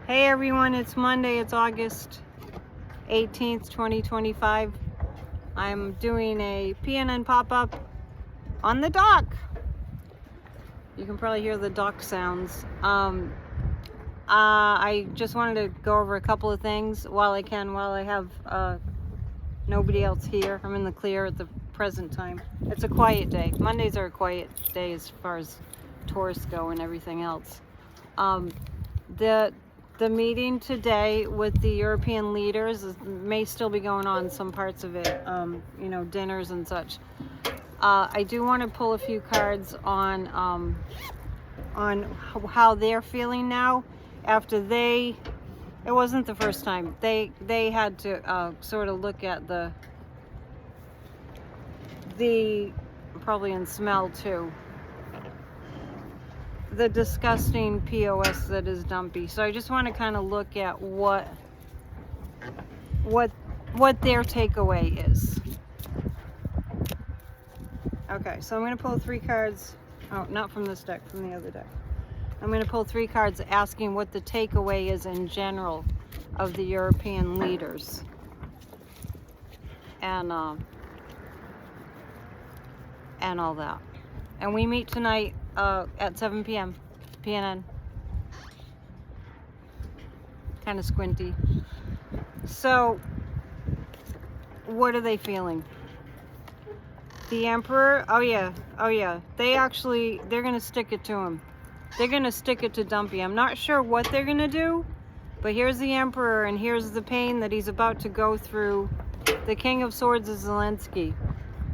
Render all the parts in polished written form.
Hey everyone, it's Monday, it's August 18th, 2025. I'm doing a PNN pop-up on the dock. You can probably hear the dock sounds. I just wanted to go over a couple of things while I have nobody else here. I'm in the clear at the present time. It's a quiet day. Mondays are a quiet day as far as tourists go and everything else. The meeting today with the European leaders may still be going on, some parts of it, dinners and such. I do want to pull a few cards on how they're feeling now after it wasn't the first time. They had to sort of look at the probably in smell too, the disgusting POS that is dumpy. So I just want to kind of look at what their takeaway is. Okay, so I'm going to pull 3 cards. Oh, not from this deck, from the other deck. I'm going to pull 3 cards asking what the takeaway is in general of the European leaders. And all that. And we meet tonight at 7 p.m. PNN. Kind of squinty. So, what are they feeling? The Emperor, oh yeah. They're gonna stick it to him. They're gonna stick it to Dumpy. I'm not sure what they're gonna do, but here's the Emperor, and here's the pain that he's about to go through. The King of Swords is Zelensky.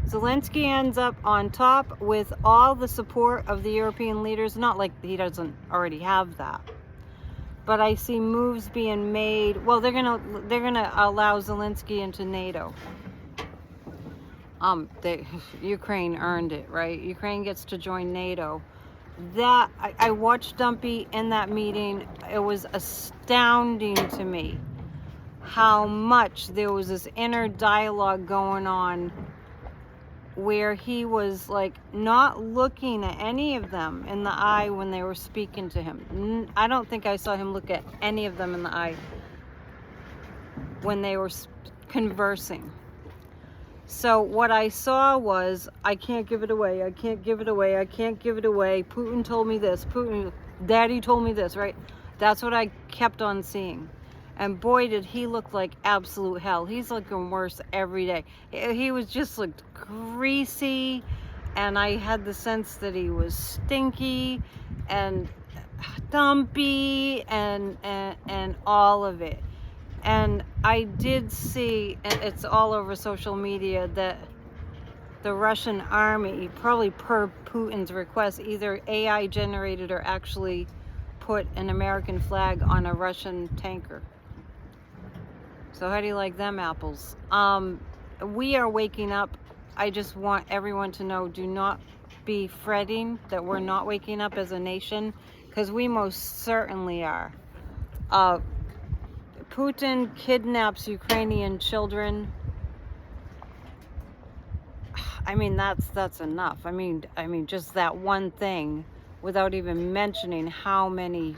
Zelensky ends up on top with all the support of the European leaders. Not like he doesn't already have that, but I see moves being made. Well, they're gonna allow Zelensky into NATO. Ukraine earned it, right? Ukraine gets to join NATO. That I watched Dumpy in that meeting. It was astounding to me how much there was this inner dialogue going on, where he was like not looking at any of them in the eye when they were speaking to him. I don't think I saw him look at any of them in the eye when they were conversing. So what I saw was, I can't give it away, I can't give it away, I can't give it away. Putin told me this, Daddy told me this, right? That's what I kept on seeing. And boy, did he look like absolute hell. He's looking worse every day. He was just looked greasy, and I had the sense that he was stinky and dumpy and all of it. And I did see, and it's all over social media, that the Russian army, probably per Putin's request, either AI generated or actually put an American flag on a Russian tanker. So how do you like them apples? We are waking up. I just want everyone to know, do not be fretting that we're not waking up as a nation, because we most certainly are. Putin kidnaps Ukrainian children. I mean, that's enough. I mean, just that one thing, without even mentioning how many,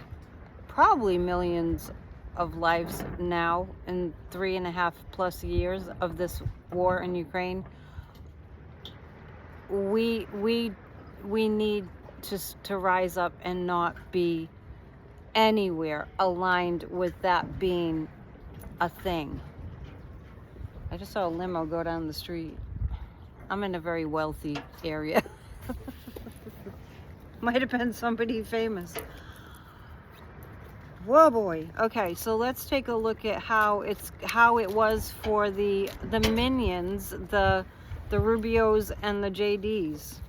probably millions of lives now in 3.5+ years of this war in Ukraine. We need to rise up and not be anywhere aligned with that being a thing. I just saw a limo go down the street. I'm in a very wealthy area. Might have been somebody famous. Whoa boy. Okay, so let's take a look at how it was for the minions, the Rubios and the JDs.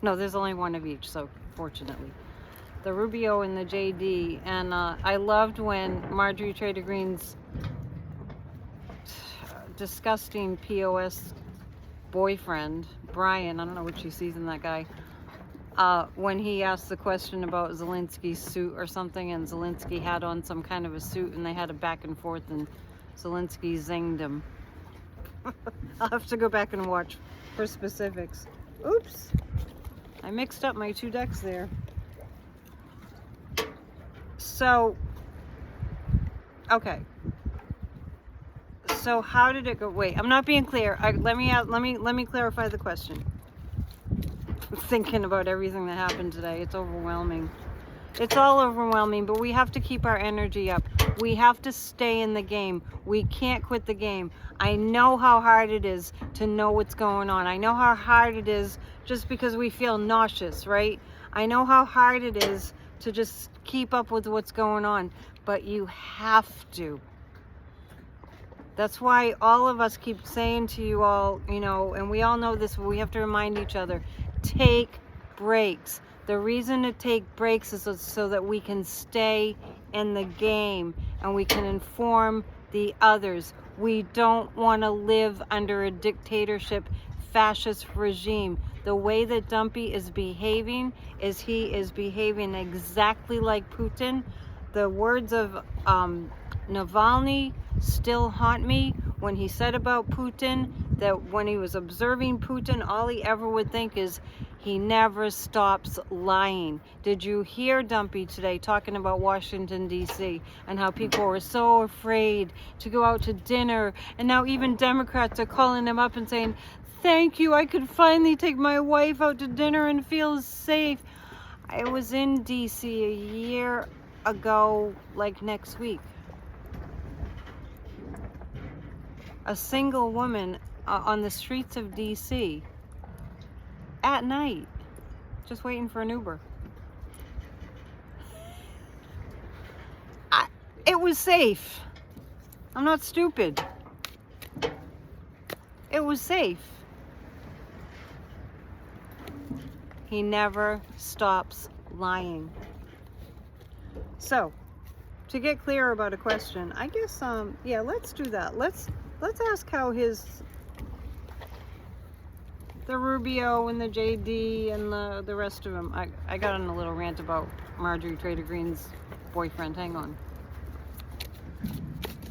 No, there's only one of each, so fortunately. The Rubio and the JD. And I loved when Marjorie Taylor Greene's disgusting POS boyfriend, Brian, I don't know what she sees in that guy, when he asked the question about Zelensky's suit or something, and Zelensky had on some kind of a suit, and they had a back and forth, and Zelensky zinged him. I'll have to go back and watch for specifics. Oops, I mixed up my 2 decks there. So Okay. So how did it go? Wait, I'm not being clear. Let me clarify the question. I'm thinking about everything that happened today. It's overwhelming. It's all overwhelming, but we have to keep our energy up. We have to stay in the game. We can't quit the game. I know how hard it is to know what's going on. I know how hard it is just because we feel nauseous, right? I know how hard it is to just keep up with what's going on, but you have to. That's why all of us keep saying to you all, you know, and we all know this, but we have to remind each other, take breaks. The reason to take breaks is so that we can stay in the game and we can inform the others. We don't want to live under a dictatorship, fascist regime. The way that Dumpy is behaving is he is behaving exactly like Putin. The words of Navalny still haunt me when he said about Putin that when he was observing Putin, all he ever would think is he never stops lying. Did you hear Dumpy today talking about Washington, D.C. and how people were so afraid to go out to dinner, and now even Democrats are calling him up and saying, thank you, I could finally take my wife out to dinner and feel safe. I was in D.C. a year ago, like next week. A single woman on the streets of DC at night, just waiting for an Uber. It was safe. I'm not stupid. It was safe. He never stops lying. So, to get clear about a question, I guess, yeah, let's do that. Let's ask how the Rubio and the JD and the rest of them. I got on a little rant about Marjorie Trader Green's boyfriend. Hang on.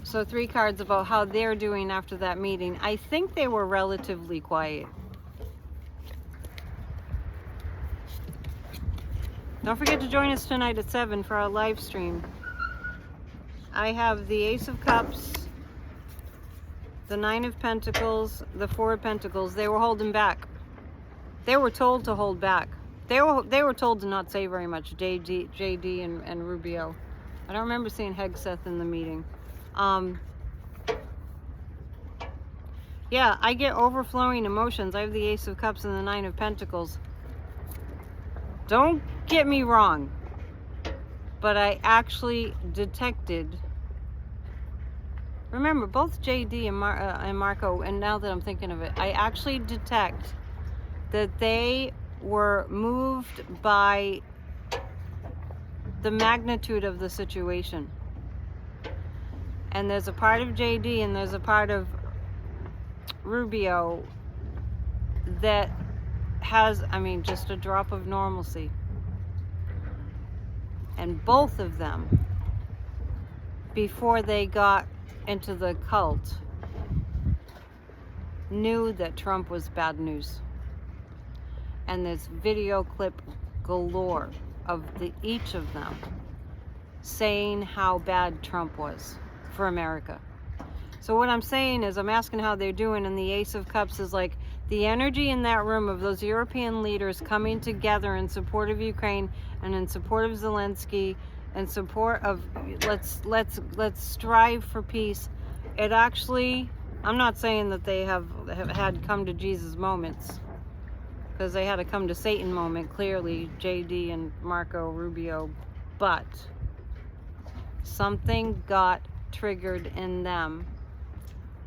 So 3 cards about how they're doing after that meeting. I think they were relatively quiet. Don't forget to join us tonight at 7 for our live stream. I have the Ace of Cups, the 9 of Pentacles, the 4 of Pentacles. They were holding back. They were told to hold back. They were told to not say very much, JD and Rubio. I don't remember seeing Hegseth in the meeting. Yeah, I get overflowing emotions. I have the Ace of Cups and the 9 of Pentacles. Don't get me wrong, but I actually detected, remember, both JD and Marco, and now that I'm thinking of it, I actually detect that they were moved by the magnitude of the situation. And there's a part of JD and there's a part of Rubio that has, I mean, just a drop of normalcy. And both of them, before they got into the cult, knew that Trump was bad news. And there's video clip galore of each of them saying how bad Trump was for America. So what I'm saying is, I'm asking how they're doing, and the Ace of Cups is like the energy in that room of those European leaders coming together in support of Ukraine and in support of Zelensky and support of let's strive for peace. It actually, I'm not saying that they have had come to Jesus moments, because they had a come to Satan moment, clearly, JD and Marco Rubio, but something got triggered in them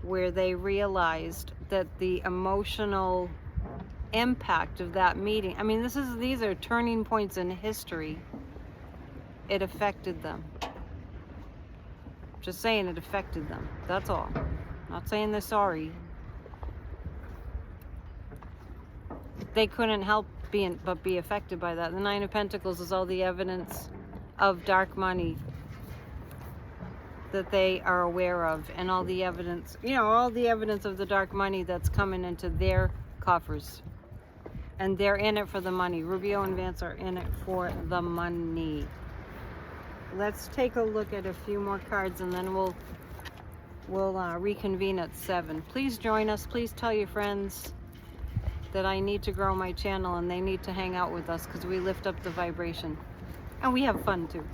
where they realized that the emotional impact of that meeting, I mean, these are turning points in history. It affected them. Just saying, it affected them. That's all. Not saying they're sorry. They couldn't help but be affected by that. The 9 of Pentacles is all the evidence of dark money that they are aware of, and all the evidence, all the evidence of the dark money that's coming into their coffers. And they're in it for the money. Rubio and Vance are in it for the money. let's take a look at a few more cards, and then we'll reconvene at 7. Please join us. Please tell your friends that I need to grow my channel and they need to hang out with us, because we lift up the vibration and we have fun too.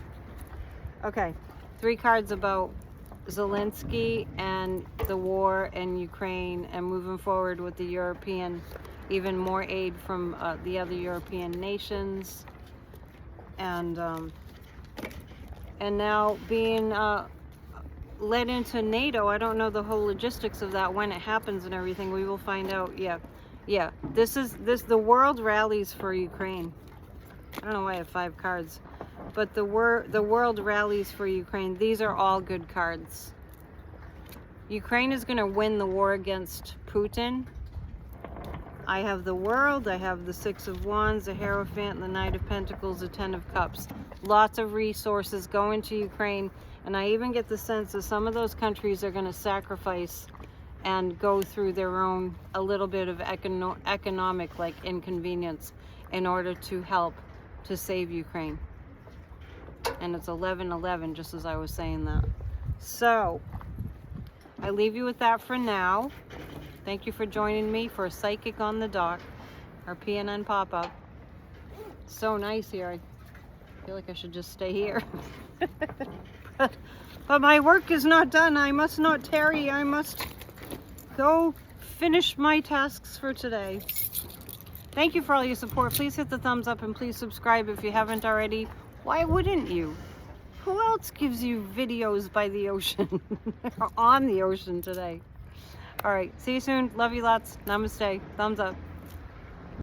Okay, 3 cards about Zelensky and the war in Ukraine and moving forward with the European, even more aid from the other European nations, and now being led into NATO. I don't know the whole logistics of that, when it happens and everything. We will find out. Yeah. The world rallies for Ukraine. I don't know why I have 5 cards, but the world rallies for Ukraine. These are all good cards. Ukraine is going to win the war against Putin. I have the World, I have the 6 of Wands, the Hierophant, the Knight of Pentacles, the 10 of Cups. Lots of resources going to Ukraine, and I even get the sense that some of those countries are going to sacrifice and go through their own, a little bit of economic like inconvenience in order to help to save Ukraine. And it's 11/11, just as I was saying that. So I leave you with that for now. Thank you for joining me for Psychic on the Dock, our PNN pop-up. So nice here. I feel like I should just stay here. but my work is not done. I must not tarry. I must go finish my tasks for today. Thank you for all your support. Please hit the thumbs up and please subscribe if you haven't already. Why wouldn't you? Who else gives you videos by the ocean? On the ocean today. All right, see you soon. Love you lots. Namaste. Thumbs up.